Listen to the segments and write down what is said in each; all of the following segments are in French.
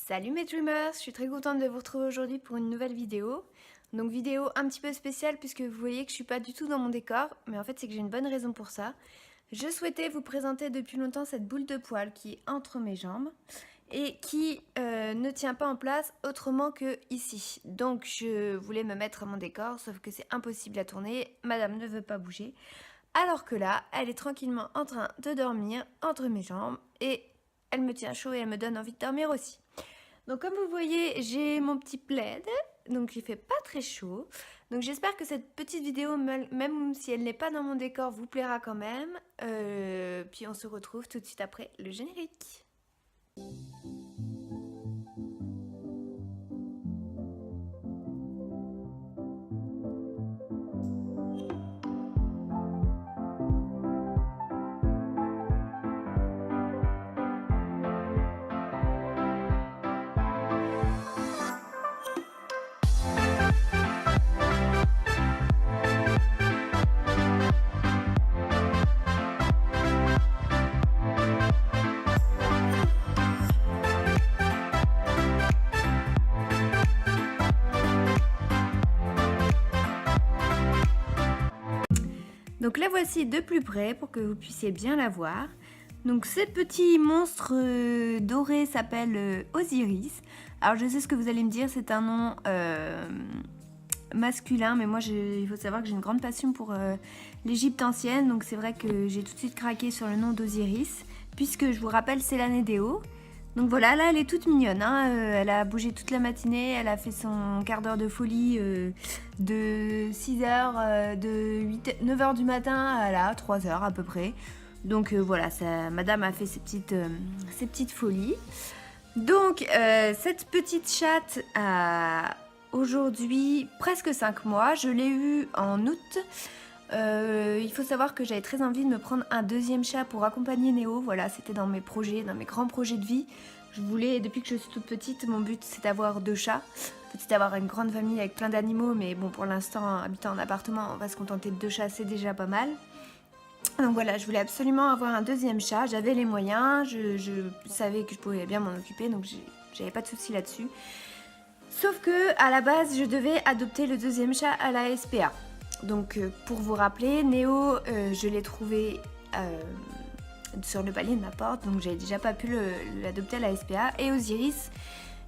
Salut mes dreamers, je suis très contente de vous retrouver aujourd'hui pour une nouvelle vidéo. Donc vidéo un petit peu spéciale puisque vous voyez que je suis pas du tout dans mon décor, mais en fait c'est que j'ai une bonne raison pour ça. Je souhaitais vous présenter depuis longtemps cette boule de poil qui est entre mes jambes et qui ne tient pas en place autrement que ici. Donc je voulais me mettre à mon décor, sauf que c'est impossible à tourner, madame ne veut pas bouger. Alors que là, elle est tranquillement en train de dormir entre mes jambes et elle me tient chaud et elle me donne envie de dormir aussi. Donc comme vous voyez, j'ai mon petit plaid, donc il fait pas très chaud. Donc j'espère que cette petite vidéo, même si elle n'est pas dans mon décor, vous plaira quand même. Puis on se retrouve tout de suite après le générique. Donc la voici de plus près pour que vous puissiez bien la voir. Donc ce petit monstre doré s'appelle Osiris. Alors je sais ce que vous allez me dire, c'est un nom masculin, mais moi il faut savoir que j'ai une grande passion pour l'Égypte ancienne, donc c'est vrai que j'ai tout de suite craqué sur le nom d'Osiris, puisque je vous rappelle c'est la Nédéo. Donc voilà, là elle est toute mignonne, hein. Elle a bougé toute la matinée, elle a fait son quart d'heure de folie de 6h, de 9h du matin à 3h à peu près. Donc voilà, madame a fait ses petites folies. Donc cette petite chatte a aujourd'hui presque 5 mois, je l'ai eue en août. Il faut savoir que j'avais très envie de me prendre un deuxième chat pour accompagner Néo. Voilà, c'était dans mes projets, dans mes grands projets de vie. Je voulais, depuis que je suis toute petite, mon but c'est d'avoir 2 chats. C'est d'avoir une grande famille avec plein d'animaux, mais bon, pour l'instant, habitant en appartement, on va se contenter de 2 chats, c'est déjà pas mal. Donc voilà, je voulais absolument avoir un deuxième chat. J'avais les moyens, je savais que je pouvais bien m'en occuper, donc j'avais pas de soucis là-dessus. Sauf que à la base, je devais adopter le deuxième chat à la SPA. Donc pour vous rappeler, Néo, je l'ai trouvé sur le palier de ma porte, donc j'avais déjà pas pu l'adopter à la SPA. Et Osiris,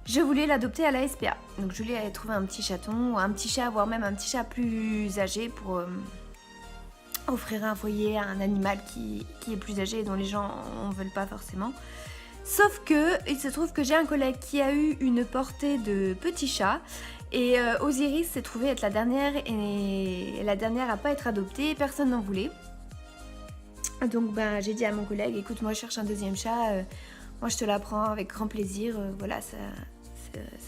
je voulais l'adopter à la SPA. Donc je voulais aller trouver un petit chaton, ou un petit chat, voire même un petit chat plus âgé pour offrir un foyer à un animal qui est plus âgé et dont les gens en veulent pas forcément. Sauf que il se trouve que j'ai un collègue qui a eu une portée de petits chats. Et Osiris s'est trouvée être la dernière et la dernière à pas être adoptée, personne n'en voulait. Donc ben, j'ai dit à mon collègue, écoute, moi je cherche un deuxième chat, moi je te la prends avec grand plaisir, voilà, ça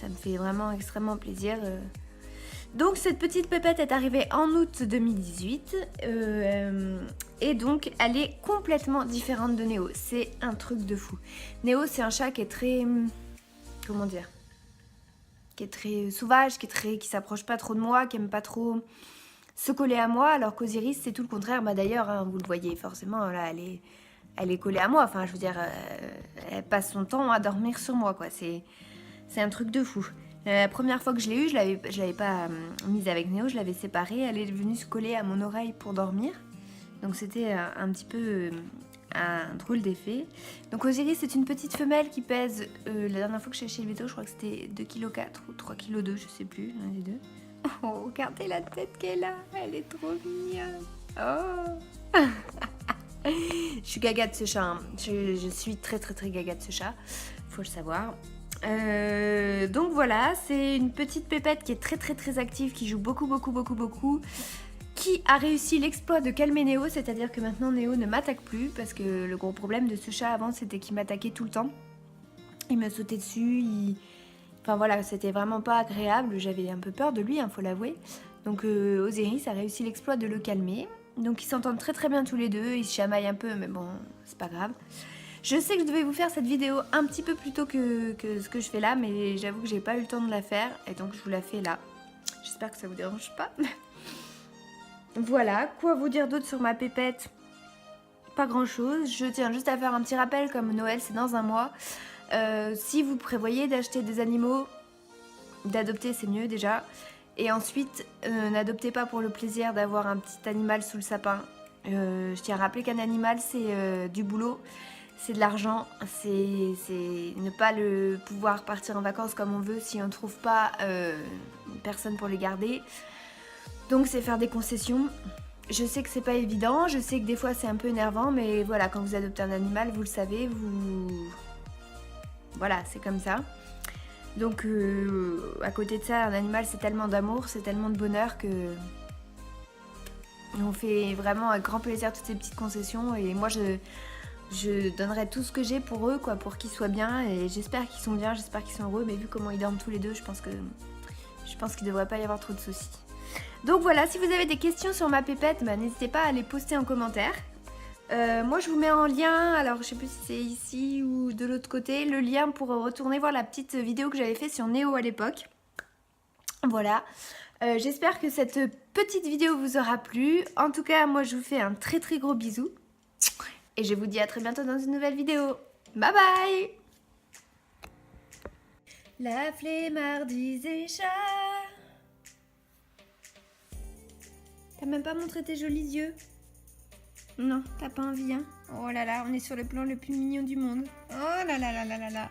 me fait vraiment extrêmement plaisir. Donc cette petite pépette est arrivée en août 2018 et donc elle est complètement différente de Néo, c'est un truc de fou. Néo c'est un chat qui est très, comment dire, qui est très sauvage, qui s'approche pas trop de moi, qui aime pas trop se coller à moi, alors qu'Osiris c'est tout le contraire. Bah d'ailleurs, hein, vous le voyez forcément, là elle est collée à moi. Enfin, je veux dire, elle passe son temps à dormir sur moi, quoi. C'est un truc de fou. La première fois que je l'ai eue, je l'avais pas mise avec Néo, je l'avais séparée. Elle est venue se coller à mon oreille pour dormir. Donc c'était un petit peu un drôle d'effet. Donc Osiris c'est une petite femelle qui pèse, la dernière fois que je suis chez le veto, je crois que c'était 2,4 kg ou 3,2 kg, je sais plus, l'un des deux. Oh, regardez la tête qu'elle a, elle est trop mignonne. Oh. Je suis gaga de ce chat, hein. Je suis très très très gaga de ce chat, faut le savoir. Donc voilà, c'est une petite pépette qui est très très très active, qui joue beaucoup, qui a réussi l'exploit de calmer Néo, c'est-à-dire que maintenant Néo ne m'attaque plus, parce que le gros problème de ce chat avant c'était qu'il m'attaquait tout le temps. Il me sautait dessus, enfin voilà, c'était vraiment pas agréable, j'avais un peu peur de lui, hein, faut l'avouer. Donc Osiris a réussi l'exploit de le calmer. Donc ils s'entendent très très bien tous les deux, ils se chamaillent un peu, mais bon, c'est pas grave. Je sais que je devais vous faire cette vidéo un petit peu plus tôt que ce que je fais là, mais j'avoue que j'ai pas eu le temps de la faire, et donc je vous la fais là. J'espère que ça vous dérange pas. Voilà, quoi vous dire d'autre sur ma pépette? Pas grand chose, je tiens juste à faire un petit rappel, comme Noël c'est dans un mois. Si vous prévoyez d'acheter des animaux, d'adopter c'est mieux déjà. Et ensuite, n'adoptez pas pour le plaisir d'avoir un petit animal sous le sapin. Je tiens à rappeler qu'un animal c'est du boulot, c'est de l'argent, c'est ne pas le pouvoir partir en vacances comme on veut si on ne trouve pas une personne pour les garder. Donc c'est faire des concessions. Je sais que c'est pas évident, je sais que des fois c'est un peu énervant, mais voilà, quand vous adoptez un animal, vous le savez, voilà, c'est comme ça. Donc à côté de ça, un animal c'est tellement d'amour, c'est tellement de bonheur que on fait vraiment avec grand plaisir toutes ces petites concessions. Et moi je donnerai tout ce que j'ai pour eux, quoi, pour qu'ils soient bien. Et j'espère qu'ils sont bien, j'espère qu'ils sont heureux. Mais vu comment ils dorment tous les deux, je pense qu'il ne devrait pas y avoir trop de soucis. Donc voilà, si vous avez des questions sur ma pépette, bah, n'hésitez pas à les poster en commentaire. Moi je vous mets en lien, alors je sais plus si c'est ici ou de l'autre côté, le lien pour retourner voir la petite vidéo que j'avais fait sur Néo à l'époque. Voilà, j'espère que cette petite vidéo vous aura plu. En tout cas, moi je vous fais un très très gros bisou. Et je vous dis à très bientôt dans une nouvelle vidéo. Bye bye. La flemmardise des chats. T'as même pas montré tes jolis yeux? Non, t'as pas envie, hein? Oh là là, on est sur le plan le plus mignon du monde. Oh là là là là là là.